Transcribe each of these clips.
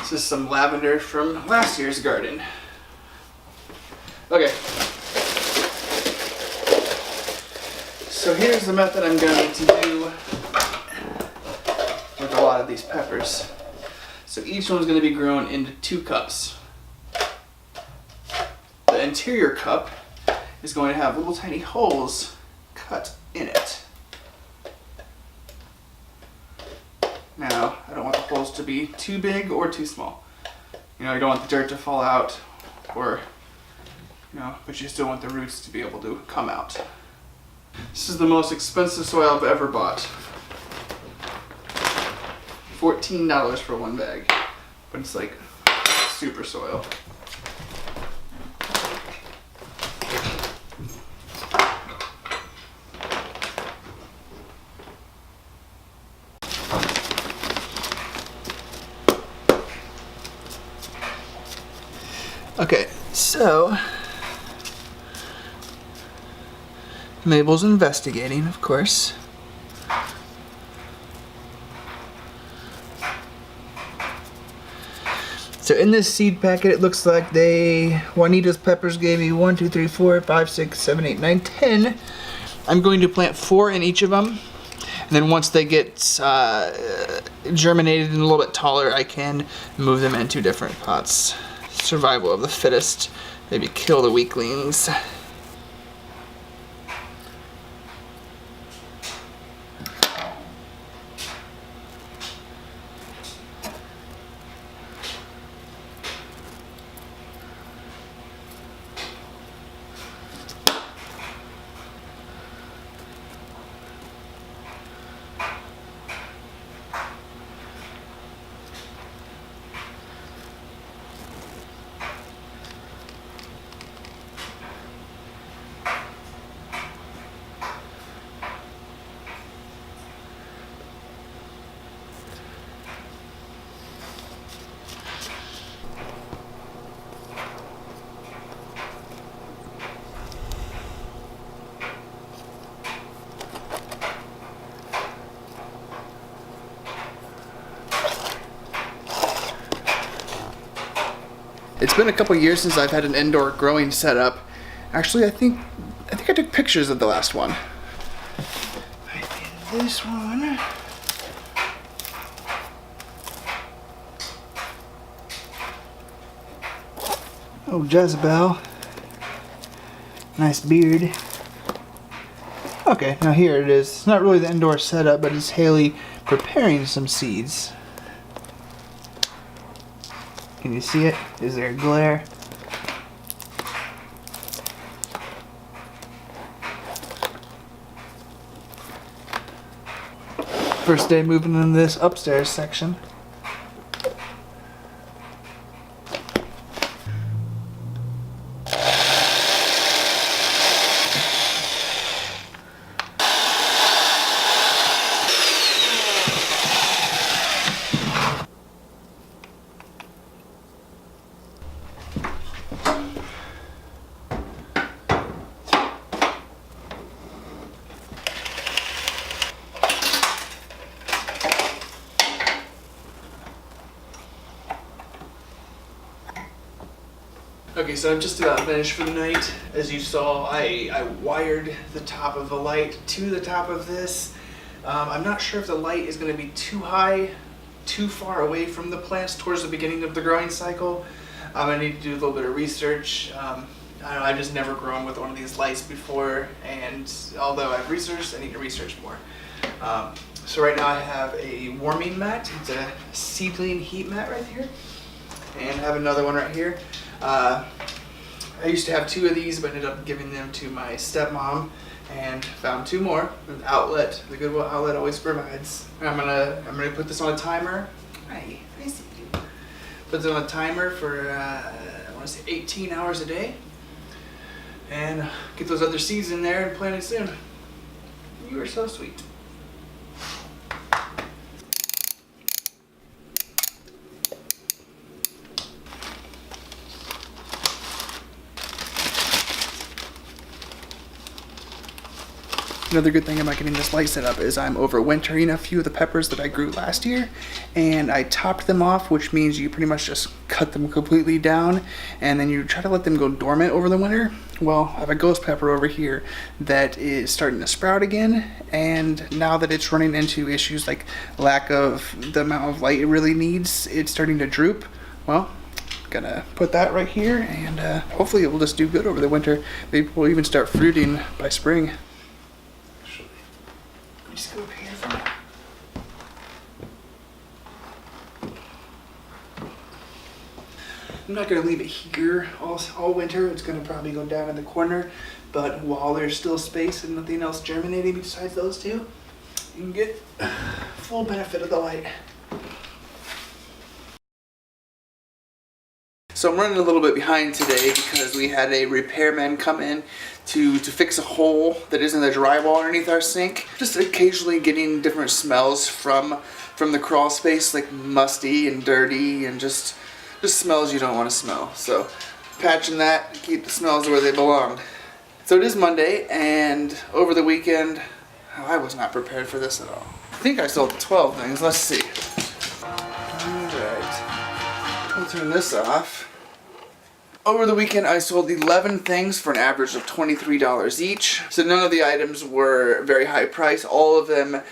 This is some lavender from last year's garden. Okay. So here's the method I'm going to do with a lot of these peppers. So each one's going to be grown into 2 cups. The interior cup is going to have little tiny holes cut in it. Now, I don't want the holes to be too big or too small. You know, you don't want the dirt to fall out, or, you know, but you still want the roots to be able to come out. This is the most expensive soil I've ever bought. $14 for 1 bag, but it's like super soil. Okay, so Mabel's investigating, of course. So in this seed packet, it looks like Juanita's peppers gave me 1, 2, 3, 4, 5, 6, 7, 8, 9, 10. I'm going to plant 4 in each of them. And then once they get germinated and a little bit taller, I can move them into different pots. Survival of the fittest. Maybe kill the weaklings. It's been a couple years since I've had an indoor growing setup. Actually, I think I took pictures of the last one. I did this one. Oh, Jezebel. Nice beard. Okay, now here it is. It's not really the indoor setup, but it's Haley preparing some seeds. Can you see it? Is there a glare? First day moving into this upstairs section. Okay, so I'm just about finished for the night. As you saw, I wired the top of the light to the top of this. I'm not sure if the light is going to be too high, too far away from the plants towards the beginning of the growing cycle. I need to do a little bit of research. I don't know, I've just never grown with one of these lights before, and although I've researched, I need to research more. So right now I have a warming mat. It's a seedling heat mat right here, and I have another one right here. I used to have 2 of these, but ended up giving them to my stepmom, and found 2 more. An outlet, the Goodwill outlet always provides. I'm gonna put this on a timer. Hi, I see you. Put this on a timer for I want to say 18 hours a day, and get those other seeds in there and plant it soon. You are so sweet. Another good thing about getting this light set up is I'm overwintering a few of the peppers that I grew last year, and I topped them off, which means you pretty much just cut them completely down and then you try to let them go dormant over the winter. Well, I have a ghost pepper over here that is starting to sprout again, and now that it's running into issues like lack of the amount of light it really needs, it's starting to droop. Well, gonna put that right here, and hopefully it will just do good over the winter. Maybe we'll even start fruiting by spring. Actually, let me just go up here for now. I'm not gonna leave it here all winter. It's gonna probably go down in the corner, but while there's still space and nothing else germinating besides those two, you can get full benefit of the light. So I'm running a little bit behind today because we had a repairman come in to fix a hole that is in the drywall underneath our sink. Just occasionally getting different smells from the crawl space, like musty and dirty and just smells you don't want to smell. So patching that, keep the smells where they belong. So it is Monday, and over the weekend, I was not prepared for this at all. I think I sold 12 things. Let's see. Alright. I'll turn this off. Over the weekend, I sold 11 things for an average of $23 each. So none of the items were very high price. All of them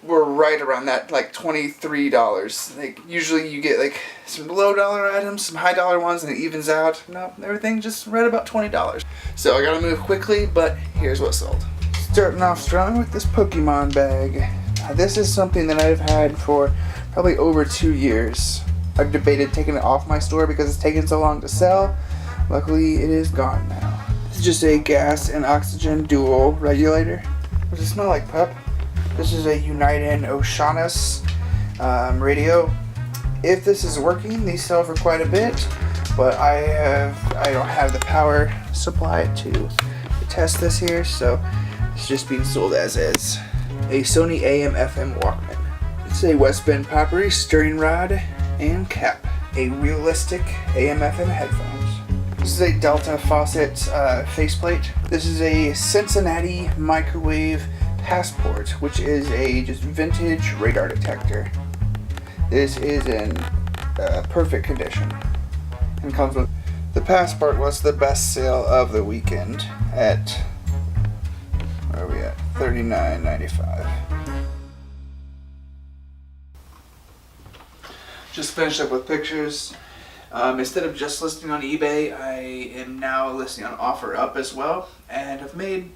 were right around that, like $23. Like usually you get like some low dollar items, some high dollar ones, and it evens out. No, everything just right about $20. So I gotta move quickly, but here's what sold. Starting off strong with this Pokemon bag. Now, this is something that I've had for probably over 2 years. I've debated taking it off my store because it's taken so long to sell. Luckily, it is gone now. This is just a gas and oxygen dual regulator. Does it smell like pep? This is a Uniden Oceanus radio. If this is working, these sell for quite a bit, but I don't have the power supply to test this here, so it's just being sold as is. A Sony AM/FM Walkman. It's a West Bend Poppery stirring rod and cap. A realistic AM/FM headphones. This is a Delta faucet faceplate. This is a Cincinnati microwave passport, which is a just vintage radar detector. This is in perfect condition and comes with the passport. Was the best sale of the weekend at, where are we at? $39.95. Just finished up with pictures. Instead of just listing on eBay, I am now listing on OfferUp as well, and I've made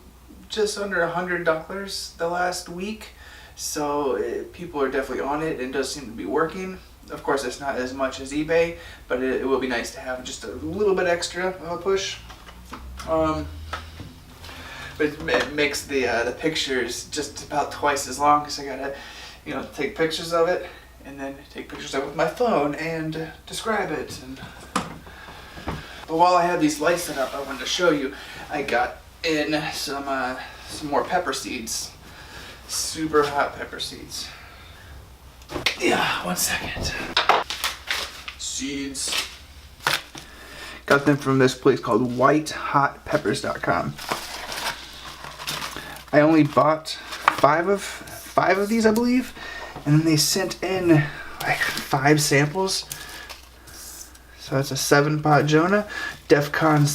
just under $100 the last week. So people are definitely on it, and it does seem to be working. Of course, it's not as much as eBay, but it will be nice to have just a little bit extra of a push. But it makes the pictures just about twice as long, because I gotta, take pictures of it, and then take pictures of it with my phone and describe it. But while I have these lights set up, I wanted to show you. I got in some more pepper seeds, super hot pepper seeds. Yeah, 1 second. Seeds. Got them from this place called whitehotpeppers.com. I only bought five of these, I believe, and then they sent in like 5 samples. So it's a 7-pot Jonah, DEFCON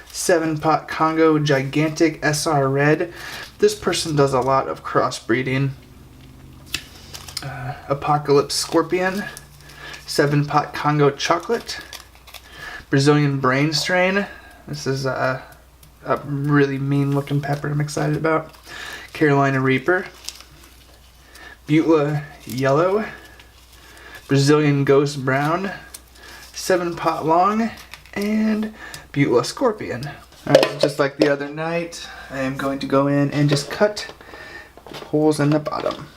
7-pot Congo Gigantic SR Red. This person does a lot of crossbreeding. Apocalypse Scorpion, 7-pot Congo Chocolate, Brazilian Brain Strain. This is a really mean looking pepper I'm excited about. Carolina Reaper, Beulah Yellow, Brazilian Ghost Brown, 7-pot Long, and Beulah Scorpion. Alright, just like the other night, I am going to go in and just cut holes in the bottom.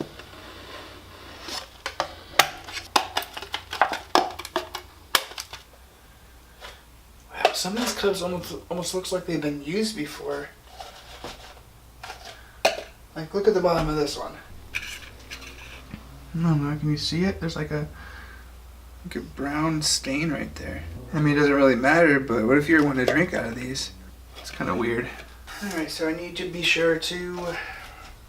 Wow, some of these cups almost looks like they've been used before. Like, look at the bottom of this one. I don't know, can you see it? There's like a brown stain right there. I mean, it doesn't really matter, but what if you want to drink out of these? It's kind of weird. Alright, so I need to be sure to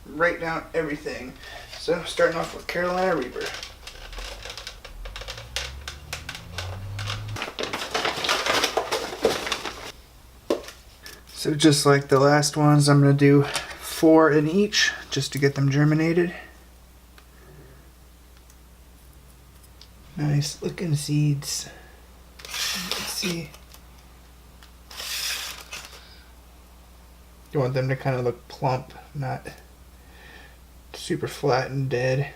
write down everything. So starting off with Carolina Reaper. So just like the last ones, I'm going to do 4 in each just to get them germinated. Nice looking seeds. Let's see. You want them to kind of look plump, not super flat and dead.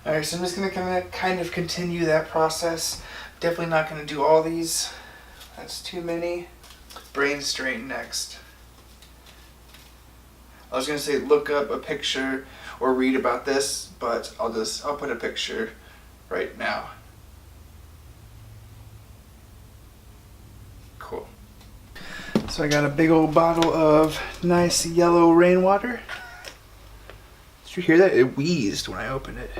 Alright, so I'm just going to kind of continue that process. Definitely not going to do all these. That's too many. Brain strain next. I was going to say look up a picture or read about this, but I'll put a picture right now. Cool. So I got a big old bottle of nice yellow rainwater. Did you hear that? It wheezed when I opened it.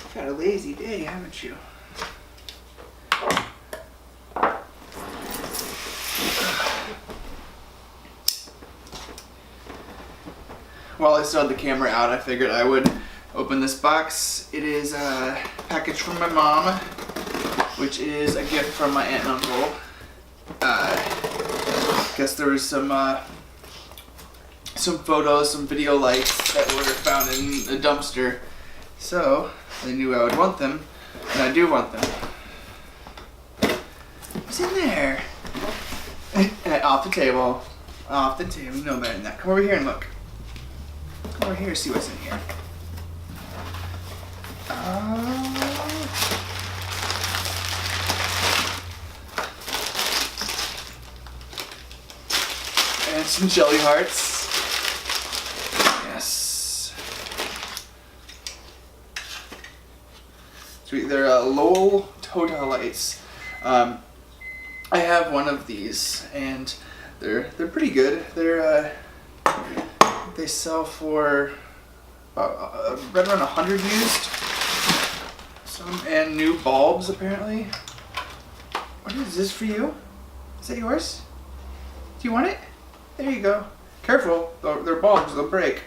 You've had a lazy day, haven't you? While I still had the camera out, I figured I would open this box. It is a package from my mom, which is a gift from my aunt and uncle. Guess there was some photos, some video lights that were found in a dumpster. So they knew I would want them, and I do want them. What's in there? Off the table. Off the table. You know better than that. Come over here and look. Come over here, see what's in here. And some jelly hearts. Yes. Sweet. They're Lowell Total lights. I have one of these, and they're pretty good. They sell for right around 100 used. And new bulbs apparently. What is this for you? Is that yours? Do you want it? There you go. Careful, they're bulbs, they'll break.